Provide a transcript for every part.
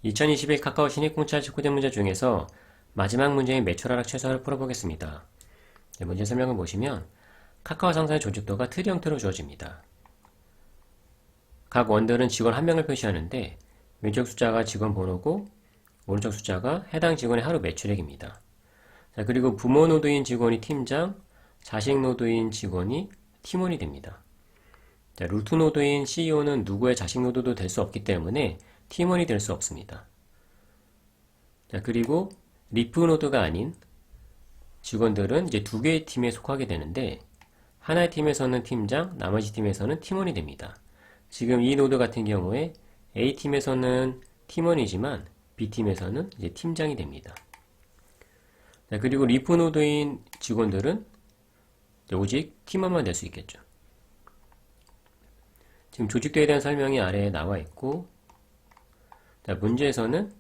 2021 카카오 신입공짜 직구대 문제 중에서 마지막 문제인 매출 하락 최소화를 풀어보겠습니다. 네, 문제 설명을 보시면 카카오 상사의 조직도가 트리 형태로 주어집니다. 각 원들은 직원 한 명을 표시하는데 왼쪽 숫자가 직원 번호고 오른쪽 숫자가 해당 직원의 하루 매출액입니다. 자, 그리고 부모 노드인 직원이 팀장, 자식 노드인 직원이 팀원이 됩니다. 자, 루트 노드인 CEO는 누구의 자식 노드도 될 수 없기 때문에 팀원이 될 수 없습니다. 자, 그리고 리프 노드가 아닌 직원들은 이제 두 개의 팀에 속하게 되는데 하나의 팀에서는 팀장, 나머지 팀에서는 팀원이 됩니다. 지금 이 노드 같은 경우에 A팀에서는 팀원이지만 B팀에서는 이제 팀장이 됩니다. 자, 그리고 리프 노드인 직원들은 오직 팀원만 될 수 있겠죠. 지금 조직도에 대한 설명이 아래에 나와 있고, 자, 문제에서는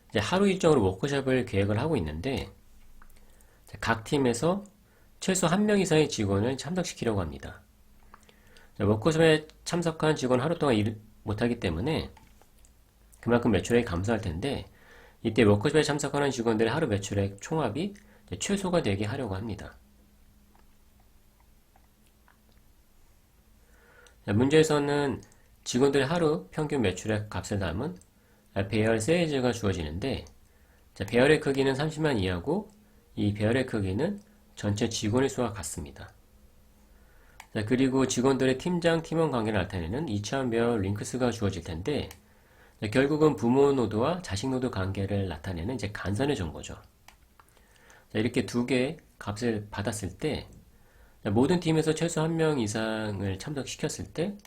이제 하루 일정으로 워크숍을 계획을 하고 있는데, 각 팀에서 최소 한 명 이상의 직원을 참석시키려고 합니다. 자, 워크숍에 참석한 직원 하루 동안 일 못하기 때문에 그만큼 매출액이 감소할 텐데, 이때 워크숍에 참석하는 직원들의 하루 매출액 총합이 최소가 되게 하려고 합니다. 자, 문제에서는 직원들의 하루 평균 매출액 값을 담은 배열 세일즈가 주어지는데, 자, 배열의 크기는 30만 이하고 이 배열의 크기는 전체 직원의 수와 같습니다. 자, 그리고 직원들의 팀장, 팀원 관계를 나타내는 이차원 배열 링크스가 주어질 텐데, 자, 결국은 부모 노드와 자식 노드 관계를 나타내는 이제 간선의 정보죠. 자, 이렇게 두 개의 값을 받았을 때, 자, 모든 팀에서 최소 한 명 이상을 참석시켰을 때,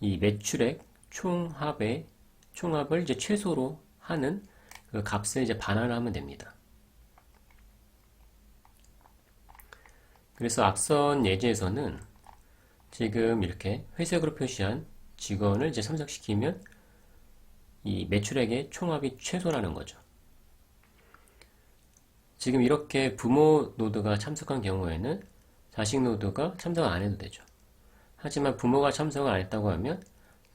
이 매출액 총합을 이제 최소로 하는 그 값을 이제 반환을 하면 됩니다. 그래서 앞선 예제에서는 지금 이렇게 회색으로 표시한 직원을 이제 참석시키면 이 매출액의 총합이 최소라는 거죠. 지금 이렇게 부모 노드가 참석한 경우에는 자식 노드가 참석을 안 해도 되죠. 하지만 부모가 참석을 안 했다고 하면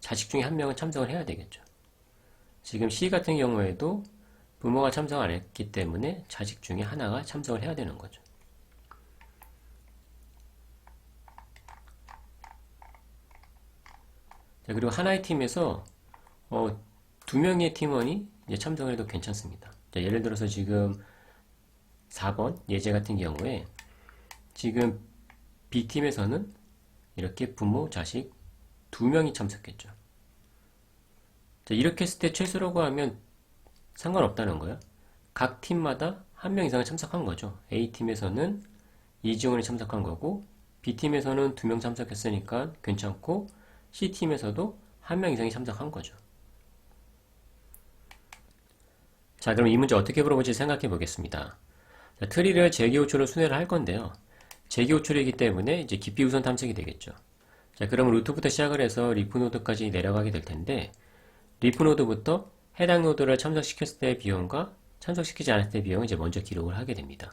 자식 중에 한 명은 참석을 해야 되겠죠. 지금 C 같은 경우에도 부모가 참석을 안 했기 때문에 자식 중에 하나가 참석을 해야 되는 거죠. 자, 그리고 하나의 팀에서 두 명의 팀원이 이제 참석을 해도 괜찮습니다. 자, 예를 들어서 지금 4번 예제 같은 경우에 지금 B팀에서는 이렇게 부모, 자식 두 명이 참석했죠. 자, 이렇게 했을 때 최소라고 하면 상관없다는 거예요. 각 팀마다 한 명 이상을 참석한 거죠. A팀에서는 이직원이 참석한 거고 B팀에서는 두 명 참석했으니까 괜찮고 C팀에서도 한 명 이상이 참석한 거죠. 자, 그럼 이 문제 어떻게 풀어볼지 생각해 보겠습니다. 자, 트리를 재기호출로 순회를 할 건데요. 재기호출이기 때문에 이제 깊이 우선 탐색이 되겠죠. 자, 그럼 루트부터 시작을 해서 리프 노드까지 내려가게 될 텐데, 리프 노드부터 해당 노드를 참석시켰을 때의 비용과 참석시키지 않았을 때의 비용을 이제 먼저 기록을 하게 됩니다.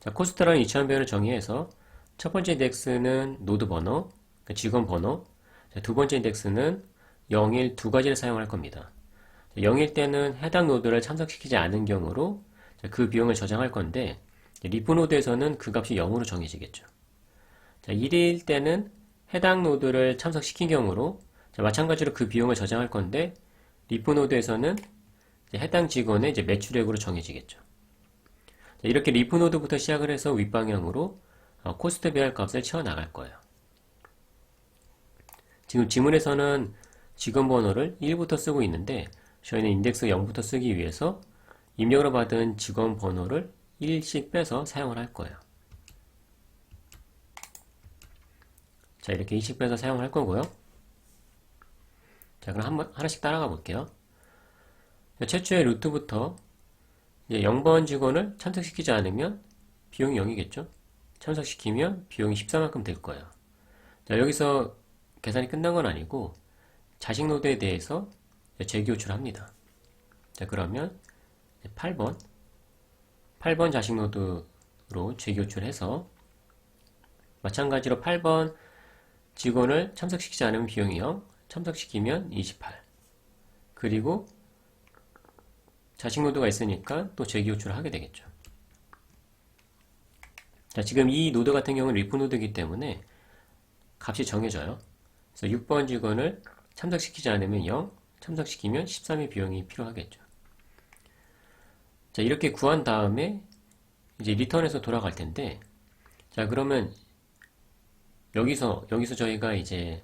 자, 코스트라는 이차원 배열을 정의해서 첫 번째 인덱스는 노드 번호, 그러니까 직원 번호, 자, 두 번째 인덱스는 0, 1 두 가지를 사용할 겁니다. 0일 때는 해당 노드를 참석시키지 않은 경우로 그 비용을 저장할 건데, 리프 노드에서는 그 값이 0으로 정해지겠죠. 자, 1일 때는 해당 노드를 참석시킨 경우로 마찬가지로 그 비용을 저장할 건데, 리프 노드에서는 해당 직원의 이제 매출액으로 정해지겠죠. 자, 이렇게 리프 노드부터 시작을 해서 윗방향으로 코스트 배열 값을 채워 나갈 거예요. 지금 지문에서는 직원 번호를 1부터 쓰고 있는데, 저희는 인덱스 0부터 쓰기 위해서 입력으로 받은 직원 번호를 1씩 빼서 사용을 할 거예요. 자, 이렇게 2씩 빼서 사용을 할 거고요. 자, 그럼 하나씩 따라가 볼게요. 자, 최초의 루트부터 이제 0번 직원을 참석시키지 않으면 비용이 0이겠죠? 참석시키면 비용이 14만큼 될 거예요. 자, 여기서 계산이 끝난 건 아니고 자식 노드에 대해서 재기호출을 합니다. 자, 그러면 8번 자식 노드로 재기호출해서 마찬가지로 8번 직원을 참석시키지 않으면 비용이 0, 참석시키면 28. 그리고 자식 노드가 있으니까 또 재기 호출을 하게 되겠죠. 자, 지금 이 노드 같은 경우는 리프 노드이기 때문에 값이 정해져요. 그래서 6번 직원을 참석시키지 않으면 0, 참석시키면 13의 비용이 필요하겠죠. 자, 이렇게 구한 다음에 이제 리턴해서 돌아갈 텐데, 자, 그러면 여기서 저희가 이제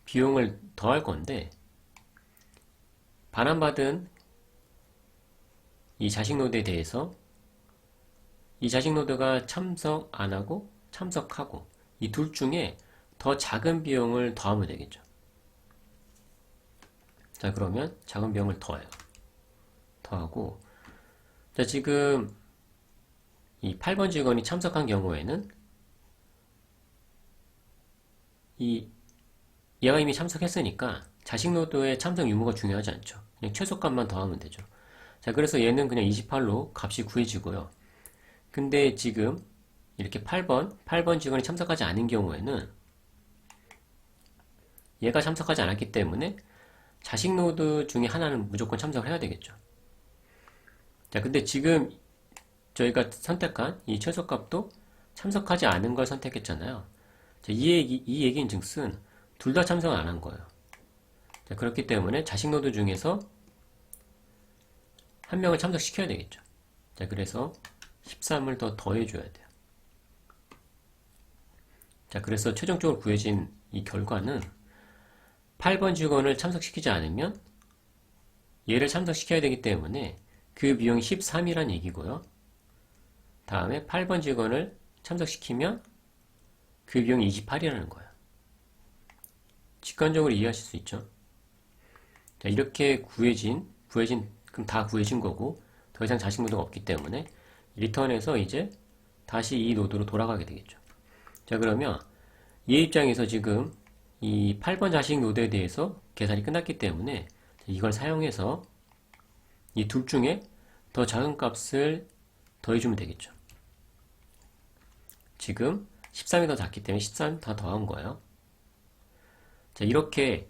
비용을 더할 건데, 반환받은 이 자식 노드에 대해서 이 자식 노드가 참석 안 하고 참석하고 이 둘 중에 더 작은 비용을 더하면 되겠죠. 자, 그러면 작은 비용을 더해요. 더하고, 자, 지금 이 8번 직원이 참석한 경우에는 얘가 이미 참석했으니까 자식 노드의 참석 유무가 중요하지 않죠. 그냥 최소값만 더하면 되죠. 자, 그래서 얘는 그냥 28로 값이 구해지고요. 근데 지금 이렇게 8번 직원이 참석하지 않은 경우에는 얘가 참석하지 않았기 때문에 자식 노드 중에 하나는 무조건 참석을 해야 되겠죠. 자, 근데 지금 저희가 선택한 이 최소값도 참석하지 않은 걸 선택했잖아요. 자, 이 얘기는 즉슨 둘 다 참석을 안 한 거예요. 자, 그렇기 때문에 자식 노드 중에서 한 명을 참석시켜야 되겠죠. 자, 그래서 13을 더 더해줘야 돼요. 자, 그래서 최종적으로 구해진 이 결과는 8번 직원을 참석시키지 않으면 얘를 참석시켜야 되기 때문에 그 비용이 13이란 얘기고요. 다음에 8번 직원을 참석시키면 그 비용이 28이라는 거예요. 직관적으로 이해하실 수 있죠? 자, 이렇게 그럼 다 구해진 거고 더 이상 자식 노드가 없기 때문에 리턴해서 이제 다시 이 노드로 돌아가게 되겠죠. 자, 그러면 얘 입장에서 지금 이 8번 자식 노드에 대해서 계산이 끝났기 때문에 이걸 사용해서 이 둘 중에 더 작은 값을 더해주면 되겠죠. 지금 13이 더 작기 때문에 13 다 더한 거예요. 자, 이렇게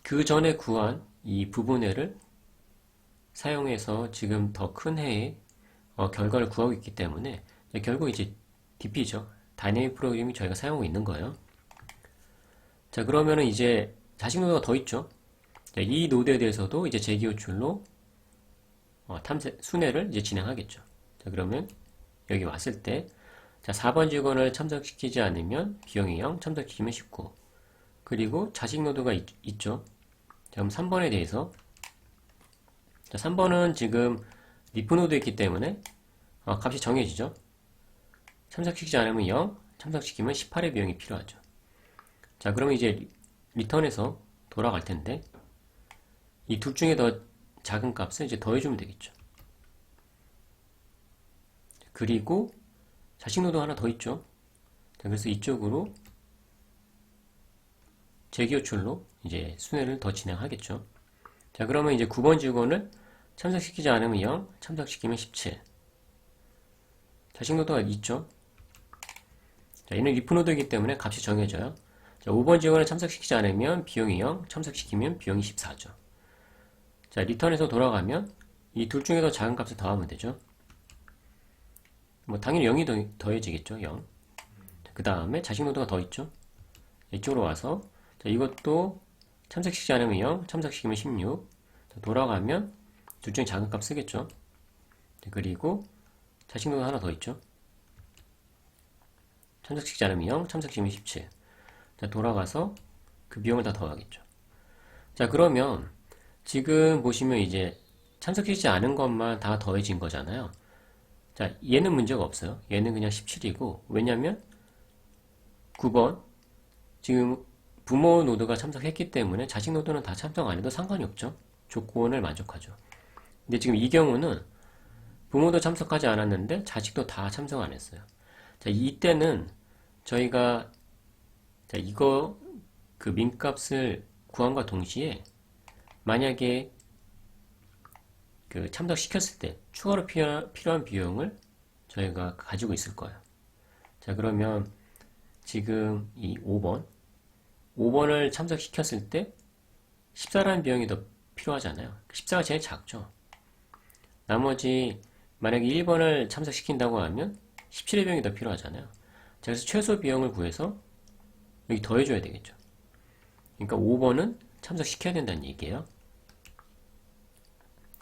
그 전에 구한 이 부분해를 사용해서 지금 더 큰 해의 결과를 구하고 있기 때문에 결국 이제 DP죠. 다이내믹 프로그램이 저희가 사용하고 있는 거예요. 자, 그러면은 이제 자식 노드가 더 있죠. 자, 이 노드에 대해서도 이제 재기 호출로 순회를 이제 진행하겠죠. 자, 그러면 여기 왔을 때, 자, 4번 직원을 참석시키지 않으면 비용이 0, 참석시키면 19. 그리고 자식 노드가 있죠. 자, 그럼 3번에 대해서, 자, 3번은 지금 리프 노드에 있기 때문에 값이 정해지죠. 참석시키지 않으면 0, 참석시키면 18의 비용이 필요하죠. 자, 그러면 이제 리턴해서 돌아갈 텐데 이 둘 중에 더 작은 값을 이제 더해주면 되겠죠. 그리고 자식 노드 하나 더 있죠. 자, 그래서 이쪽으로 재기 호출로 이제 순회를 더 진행하겠죠. 자, 그러면 이제 9번 직원을 참석시키지 않으면 0, 참석시키면 17. 자식 노드가 있죠. 자, 얘는 리프 노드이기 때문에 값이 정해져요. 자, 5번 직원을 참석시키지 않으면 비용이 0, 참석시키면 비용이 14죠. 자, 리턴해서 돌아가면 이 둘 중에 더 작은 값을 더하면 되죠. 뭐 당연히 0이 더해지겠죠. 0. 그 다음에 자식 노드가 더 있죠. 이쪽으로 와서 자, 이것도 참석시키지 않으면 0, 참석시키면 16. 자, 돌아가면 둘 중에 작은 값 쓰겠죠. 자, 그리고 자식 노드 하나 더 있죠. 참석시키지 않으면 0, 참석시키면 17. 자, 돌아가서 그 비용을 다 더하겠죠. 자, 그러면 지금 보시면 이제 참석시키지 않은 것만 다 더해진 거잖아요. 자, 얘는 문제가 없어요. 얘는 그냥 17이고, 왜냐면 9번 지금 부모 노드가 참석했기 때문에 자식 노드는 다 참석 안 해도 상관이 없죠. 조건을 만족하죠. 근데 지금 이 경우는 부모도 참석하지 않았는데 자식도 다 참석 안 했어요. 자, 이때는 저희가 자, 이거 그 민값을 구함과 동시에 만약에 그 참석시켰을 때 추가로 필요한 비용을 저희가 가지고 있을 거예요. 자, 그러면 지금 이 5번을 참석시켰을 때 14라는 비용이 더 필요하잖아요. 14가 제일 작죠. 나머지 만약에 1번을 참석시킨다고 하면 17의 비용이 더 필요하잖아요. 자, 그래서 최소 비용을 구해서 여기 더해줘야 되겠죠. 그러니까 5번은 참석시켜야 된다는 얘기예요.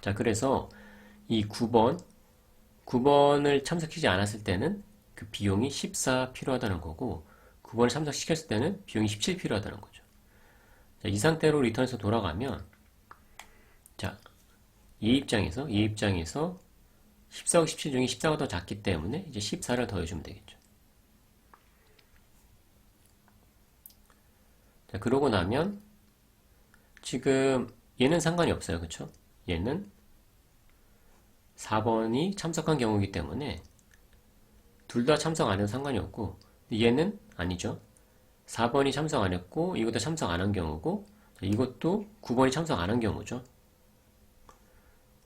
자, 그래서 이 9번을 참석시키지 않았을 때는 그 비용이 14 필요하다는 거고 9번을 참석시켰을 때는 비용이 17 필요하다는 거죠. 자, 이 상태로 리턴에서 돌아가면 자, 얘 입장에서 14하고 17 중에 14가 더 작기 때문에 이제 14를 더해주면 되겠죠. 자, 그러고 나면 지금 얘는 상관이 없어요. 그쵸? 얘는 4번이 참석한 경우이기 때문에 둘 다 참석 안 해도 상관이 없고 얘는 아니죠. 4번이 참석 안 했고 이것도 참석 안 한 경우고 이것도 9번이 참석 안 한 경우죠.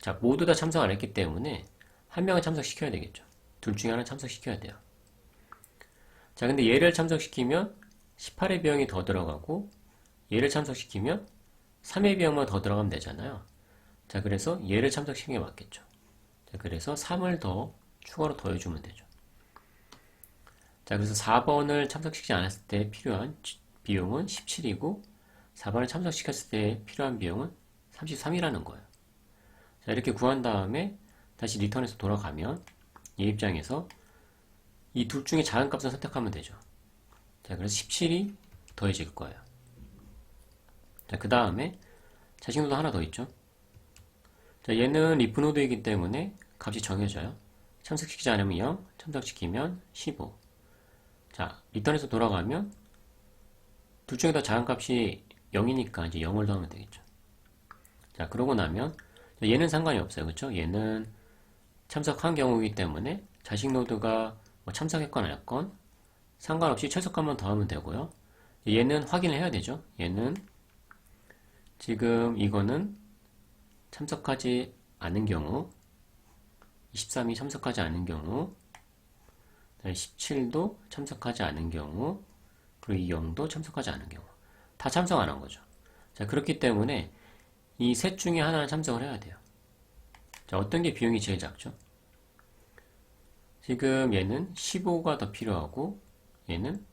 자, 모두 다 참석 안 했기 때문에 한 명은 참석시켜야 되겠죠. 둘 중에 하나 참석시켜야 돼요. 자, 근데 얘를 참석시키면 18의 비용이 더 들어가고 얘를 참석시키면 3의 비용만 더 들어가면 되잖아요. 자, 그래서 얘를 참석시키는 게 맞겠죠. 자, 그래서 3을 더 추가로 더해주면 되죠. 자, 그래서 4번을 참석시키지 않았을 때 필요한 비용은 17이고 4번을 참석시켰을 때 필요한 비용은 33이라는 거예요. 자, 이렇게 구한 다음에 다시 리턴에서 돌아가면 얘 입장에서 이 둘 중에 작은 값을 선택하면 되죠. 자, 그래서 17이 더해질 거예요. 자, 그 다음에 자식노드 하나 더 있죠. 자, 얘는 if 노드이기 때문에 값이 정해져요. 참석시키지 않으면 0, 참석시키면 15. 자, 리턴에서 돌아가면 둘 중에 더 작은 값이 0이니까 이제 0을 더하면 되겠죠. 자, 그러고 나면 얘는 상관이 없어요. 그쵸? 얘는 참석한 경우이기 때문에 자식 노드가 뭐 참석했건 안 했건 상관없이 최소값만 더하면 되고요. 얘는 확인을 해야 되죠. 얘는 지금 이거는 참석하지 않은 경우 23이 참석하지 않은 경우 17도 참석하지 않은 경우 그리고 이 0도 참석하지 않은 경우 다 참석 안 한 거죠. 자, 그렇기 때문에 이 셋 중에 하나는 참석을 해야 돼요. 자, 어떤 게 비용이 제일 작죠? 지금 얘는 15가 더 필요하고 얘는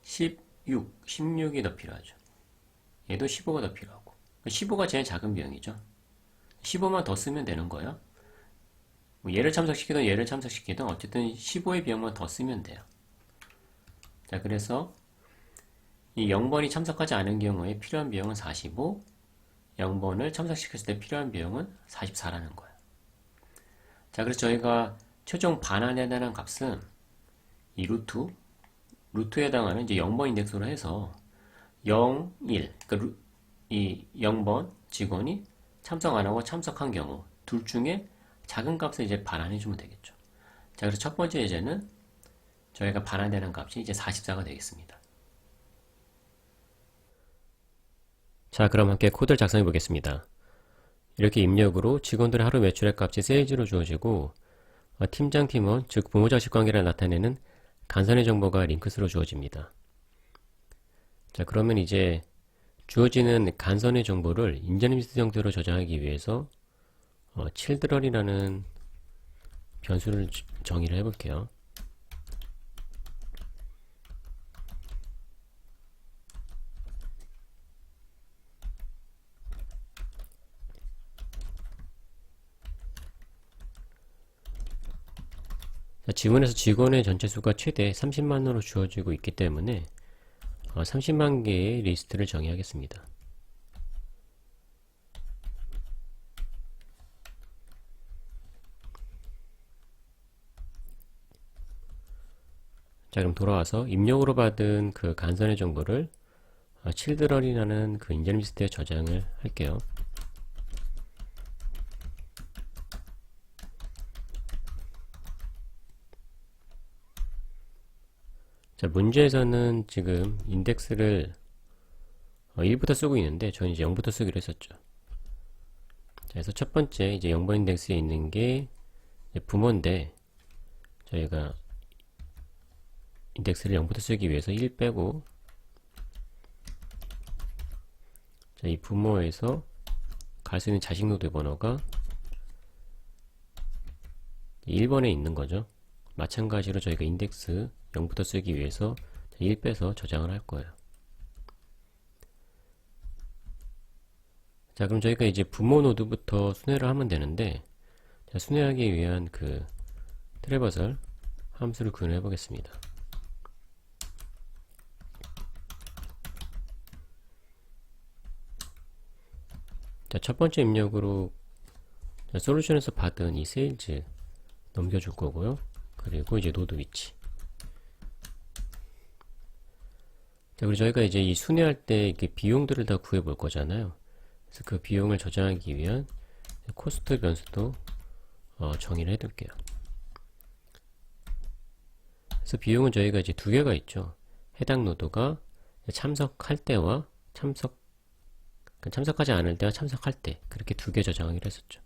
16이 더 필요하죠. 얘도 15가 더 필요하고 15가 제일 작은 비용이죠. 15만 더 쓰면 되는 거예요. 뭐 얘를 참석시키든 얘를 참석시키든 어쨌든 15의 비용만 더 쓰면 돼요. 자, 그래서 이 0번이 참석하지 않은 경우에 필요한 비용은 45, 0번을 참석시켰을 때 필요한 비용은 44라는 거예요. 자, 그래서 저희가 최종 반환해야 되는 값은 이 루트에 해당하는 이제 0번 인덱스로 해서 0, 1, 그러니까 이 0번 직원이 참석 안 하고 참석한 경우 둘 중에 작은 값을 이제 반환해 주면 되겠죠. 자, 그래서 첫 번째 예제는 저희가 반환되는 값이 이제 44가 되겠습니다. 자, 그럼 함께 코드를 작성해 보겠습니다. 이렇게 입력으로 직원들의 하루 매출의 값이 세일즈로 주어지고 팀장, 팀원, 즉 부모자식 관계를 나타내는 간선의 정보가 링크스로 주어집니다. 자, 그러면 이제 주어지는 간선의 정보를 인저리미스트 형태로 저장하기 위해서 children이라는 변수를 정의를 해볼게요. 자, 지문에서 직원의 전체 수가 최대 30만으로 주어지고 있기 때문에 30만 개의 리스트를 정의하겠습니다. 자, 그럼 돌아와서 입력으로 받은 그 간선의 정보를 children이라는 그 인저리 리스트에 저장을 할게요. 자, 문제에서는 지금 인덱스를 1부터 쓰고 있는데 저는 이제 0부터 쓰기로 했었죠. 자, 그래서 첫 번째 이제 0번 인덱스에 있는 게 부모인데 저희가 인덱스를 0부터 쓰기 위해서 1 빼고 자, 이 부모에서 갈 수 있는 자식 노드 번호가 1번에 있는 거죠. 마찬가지로 저희가 인덱스 0부터 쓰기 위해서 1 빼서 저장을 할 거예요. 자, 그럼 저희가 이제 부모 노드부터 순회를 하면 되는데, 자, 순회하기 위한 그 트래버설 함수를 구현해 보겠습니다. 자, 첫 번째 입력으로 솔루션에서 받은 이 세일즈 넘겨줄 거고요. 그리고 이제 노드 위치. 자, 그리고 저희가 이제 이 순회할 때 이렇게 비용들을 다 구해 볼 거잖아요. 그래서 그 비용을 저장하기 위한 코스트 변수도 정의를 해둘게요. 그래서 비용은 저희가 이제 두 개가 있죠. 해당 노드가 참석할 때와 참석하지 않을 때와 참석할 때, 그렇게 두 개 저장하기로 했었죠.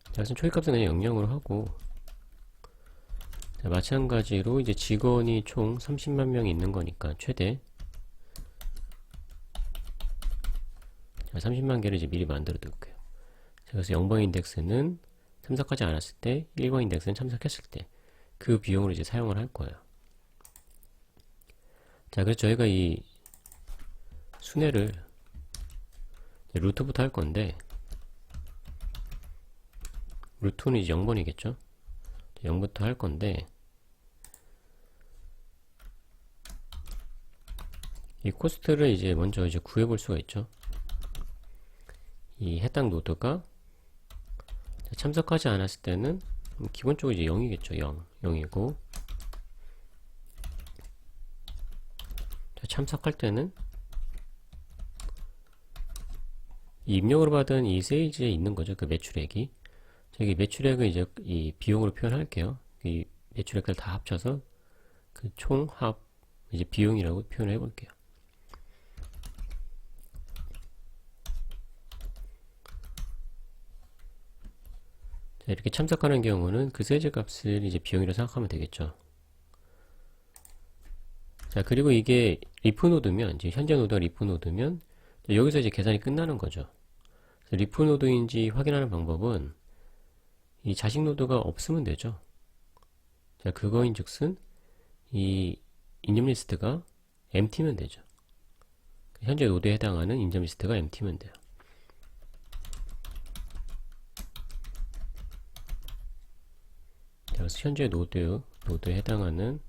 자, 그래서 초기값은 그냥 0으로 하고, 자, 마찬가지로 이제 직원이 총 30만 명이 있는 거니까 최대 30만 개를 이제 미리 만들어 둘게요. 자, 그래서 0번 인덱스는 참석하지 않았을 때, 1번 인덱스는 참석했을 때, 그 비용을 이제 사용을 할 거예요. 자, 그래서 저희가 이 순회를 루트부터 할 건데, 루트는 이제 0번이겠죠? 0부터 할 건데, 이 코스트를 이제 먼저 이제 구해볼 수가 있죠. 이 해당 노드가 참석하지 않았을 때는 기본적으로 이제 0이겠죠. 0이고, 참석할 때는 이 입력으로 받은 이 세일즈에 있는 거죠. 그 매출액이. 저기 매출액을 이제 이 비용으로 표현할게요. 이 매출액을 다 합쳐서 그 총합 이제 비용이라고 표현해 볼게요. 자, 이렇게 참석하는 경우는 그 세일즈 값을 이제 비용이라고 생각하면 되겠죠. 자, 그리고 이게 리프 노드면, 이제 현재 노드가 리프 노드면 여기서 이제 계산이 끝나는 거죠. 리프 노드인지 확인하는 방법은 이 자식 노드가 없으면 되죠. 자, 그거인 즉슨 이 인점 리스트가 empty면 되죠. 현재 노드에 해당하는 인점 리스트가 empty면 돼요. 자, 그래서 현재 노드에 해당하는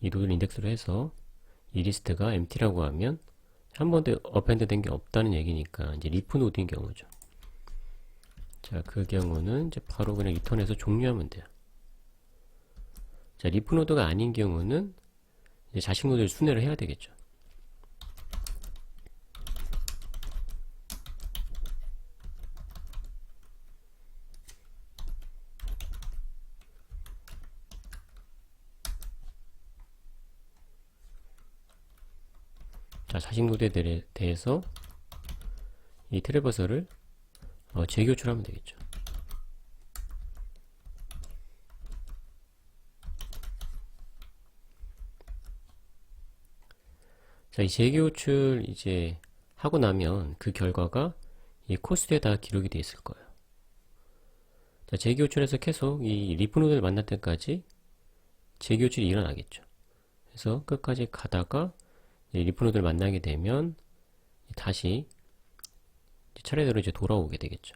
이 노드를 인덱스로 해서 이 리스트가 empty라고 하면 한 번도 어펜드 된 게 없다는 얘기니까 이제 리프 노드인 경우죠. 자, 그 경우는 이제 바로 그냥 리턴해서 종료하면 돼요. 자, 리프 노드가 아닌 경우는 이제 자식 노드를 순회를 해야 되겠죠. 자, 자식 노드에 대해서 이 트래버서를 재교출하면 되겠죠. 자, 이 재교출 이제 하고 나면 그 결과가 이 코스트에다 기록이 되어 있을 거예요. 자, 재교출해서 계속 이 리프 노드를 만날 때까지 재교출이 일어나겠죠. 그래서 끝까지 가다가 리프 노드를 만나게 되면 다시 차례대로 이제 돌아오게 되겠죠.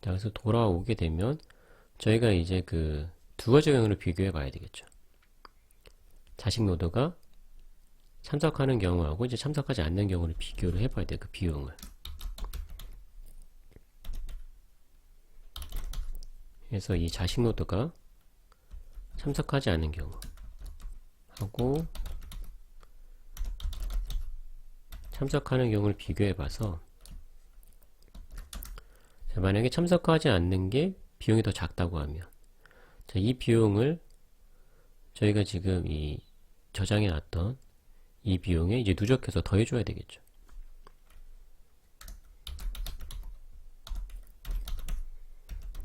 자, 그래서 돌아오게 되면 저희가 이제 그 두 가지 경우를 비교해 봐야 되겠죠. 자식 노드가 참석하는 경우하고 이제 참석하지 않는 경우를 비교를 해 봐야 돼요. 그 비용을. 그래서 이 자식 노드가 참석하지 않는 경우 하고 참석하는 경우를 비교해 봐서, 자, 만약에 참석하지 않는 게 비용이 더 작다고 하면, 자, 이 비용을 저희가 지금 이 저장해 놨던 이 비용에 이제 누적해서 더해 줘야 되겠죠.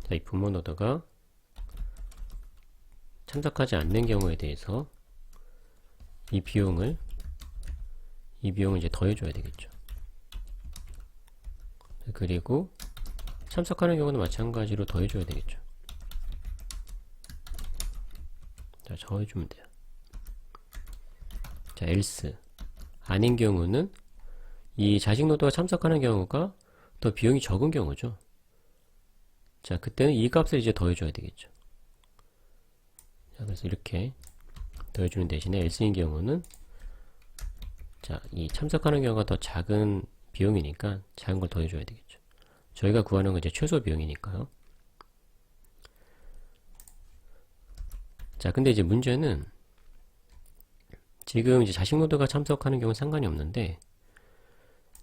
자, 이 부모 노드가 참석하지 않는 경우에 대해서 이 비용을 이 비용을 이제 더해줘야 되겠죠. 그리고 참석하는 경우는 마찬가지로 더해줘야 되겠죠. 자, 더해주면 돼요. 자, else 아닌 경우는 이 자식 노드가 참석하는 경우가 더 비용이 적은 경우죠. 자, 그때는 이 값을 이제 더해줘야 되겠죠. 자, 그래서 이렇게 더해주는 대신에 else인 경우는 자, 이 참석하는 경우가 더 작은 비용이니까 작은 걸 더해줘야 되겠죠. 저희가 구하는 건 이제 최소 비용이니까요. 자, 근데 이제 문제는 지금 이제 자식 노드가 참석하는 경우는 상관이 없는데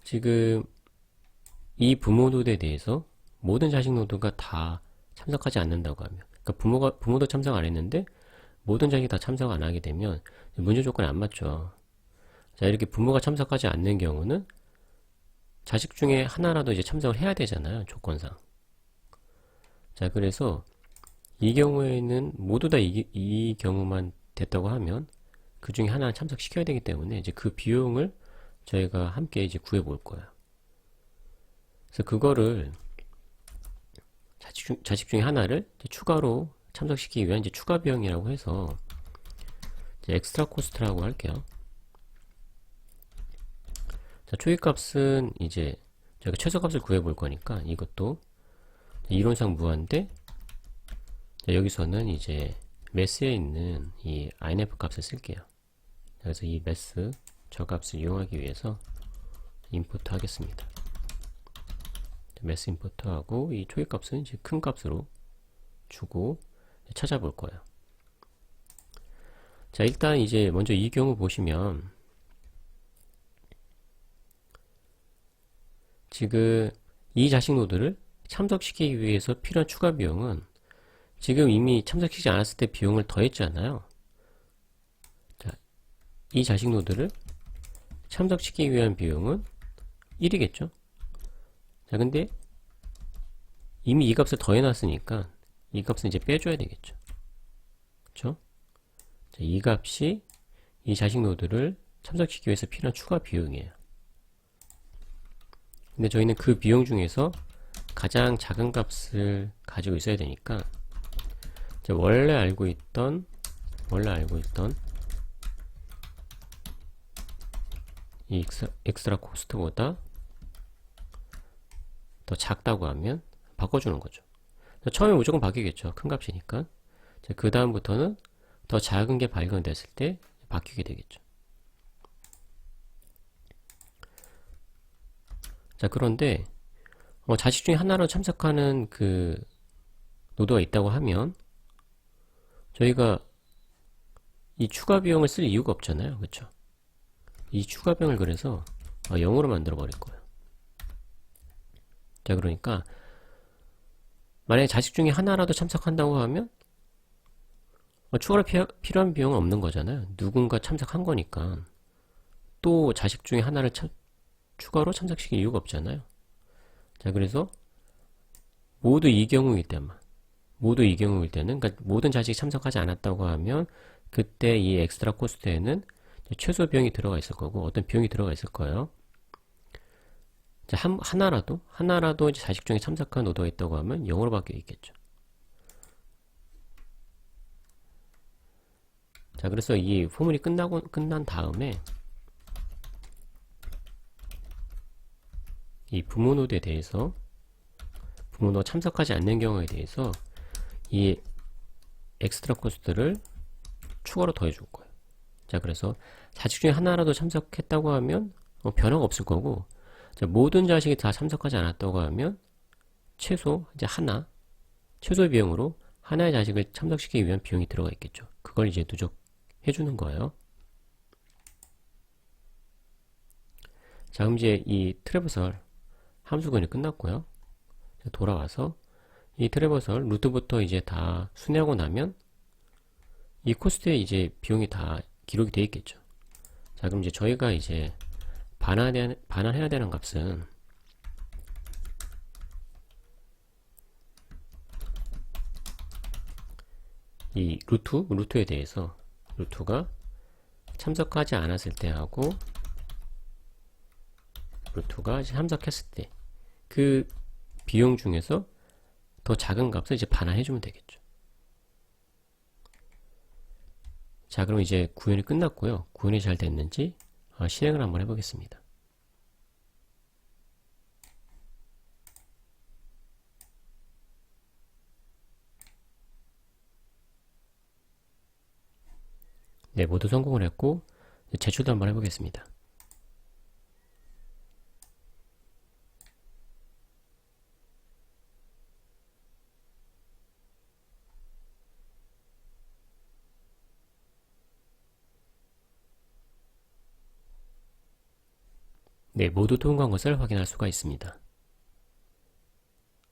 지금 이 부모 노드에 대해서 모든 자식 노드가 다 참석하지 않는다고 하면 그러니까 부모도 참석 안 했는데 모든 자식이 다 참석 안 하게 되면 문제 조건이 안 맞죠. 자, 이렇게 부모가 참석하지 않는 경우는 자식 중에 하나라도 이제 참석을 해야 되잖아요, 조건상. 자, 그래서 이 경우에는 모두 다 이 경우만 됐다고 하면 그 중에 하나는 참석시켜야 되기 때문에 이제 그 비용을 저희가 함께 이제 구해 볼 거예요. 그래서 그거를 자식 중에 하나를 추가로 참석시키기 위한 이제 추가 비용이라고 해서 이제 엑스트라 코스트라고 할게요. 자, 초기값은 이제 저희가 최소값을 구해 볼 거니까 이것도 이론상 무한대 여기서는 이제 매스에 있는 이 inf 값을 쓸게요. 그래서 이 매스 저 값을 이용하기 위해서 임포트 하겠습니다. 매스 임포트 하고 이 초기값은 이제 큰 값으로 주고 찾아볼 거예요. 자, 일단 이제 먼저 이 경우 보시면 지금 이 자식 노드를 참석시키기 위해서 필요한 추가 비용은 지금 이미 참석시키지 않았을 때 비용을 더했잖아요. 자, 이 자식 노드를 참석시키기 위한 비용은 1이겠죠. 자, 근데 이미 이 값을 더해놨으니까 이 값은 이제 빼줘야 되겠죠. 그쵸? 자, 이 값이 이 자식 노드를 참석시키기 위해서 필요한 추가 비용이에요. 근데 저희는 그 비용 중에서 가장 작은 값을 가지고 있어야 되니까 원래 알고 있던 이 엑스트라 코스트보다 더 작다고 하면 바꿔주는 거죠. 처음에 무조건 바뀌겠죠. 큰 값이니까. 그 다음부터는 더 작은 게 발견됐을 때 바뀌게 되겠죠. 자, 그런데 자식 중에 하나로 참석하는 그 노드가 있다고 하면 저희가 이 추가 비용을 쓸 이유가 없잖아요. 그렇죠? 이 추가 비용을 그래서 0으로 만들어 버릴 거예요. 자, 그러니까 만약에 자식 중에 하나라도 참석한다고 하면 추가로 필요한 비용은 없는 거잖아요. 누군가 참석한 거니까 또 자식 중에 하나를 추가로 참석시킬 이유가 없잖아요. 자, 그래서 모두 이 경우일 때는 그러니까 모든 자식이 참석하지 않았다고 하면 그때 이 엑스트라 코스트에는 최소 비용이 들어가 있을 거고 어떤 비용이 들어가 있을 거예요. 자, 하나라도 이제 자식 중에 참석한 노드가 있다고 하면 0으로 바뀌어 있겠죠. 자, 그래서 이 포물이 끝난 다음에 이 부모 노드에 대해서 부모 노드가 참석하지 않는 경우에 대해서 이 엑스트라 코스트를 추가로 더해 줄 거예요. 자, 그래서 자식 중에 하나라도 참석했다고 하면 변화가 없을 거고, 자, 모든 자식이 다 참석하지 않았다고 하면 최소 비용으로 하나의 자식을 참석시키기 위한 비용이 들어가 있겠죠. 그걸 이제 누적해 주는 거예요. 자, 그럼 이제 이 트래버설 함수근이 끝났고요. 돌아와서 이 트래버설 루트부터 이제 다 순회하고 나면 이 코스트에 이제 비용이 다 기록이 되어 있겠죠. 자, 그럼 이제 저희가 이제 반환해야 되는 값은 이 루트에 대해서 루트가 참석하지 않았을 때 하고 루트가 이제 참석했을 때 그 비용 중에서 더 작은 값을 이제 반환해주면 되겠죠. 자, 그럼 이제 구현이 끝났고요. 구현이 잘 됐는지 실행을 한번 해보겠습니다. 네, 모두 성공을 했고 제출도 한번 해보겠습니다. 네, 모두 통과한 것을 확인할 수가 있습니다.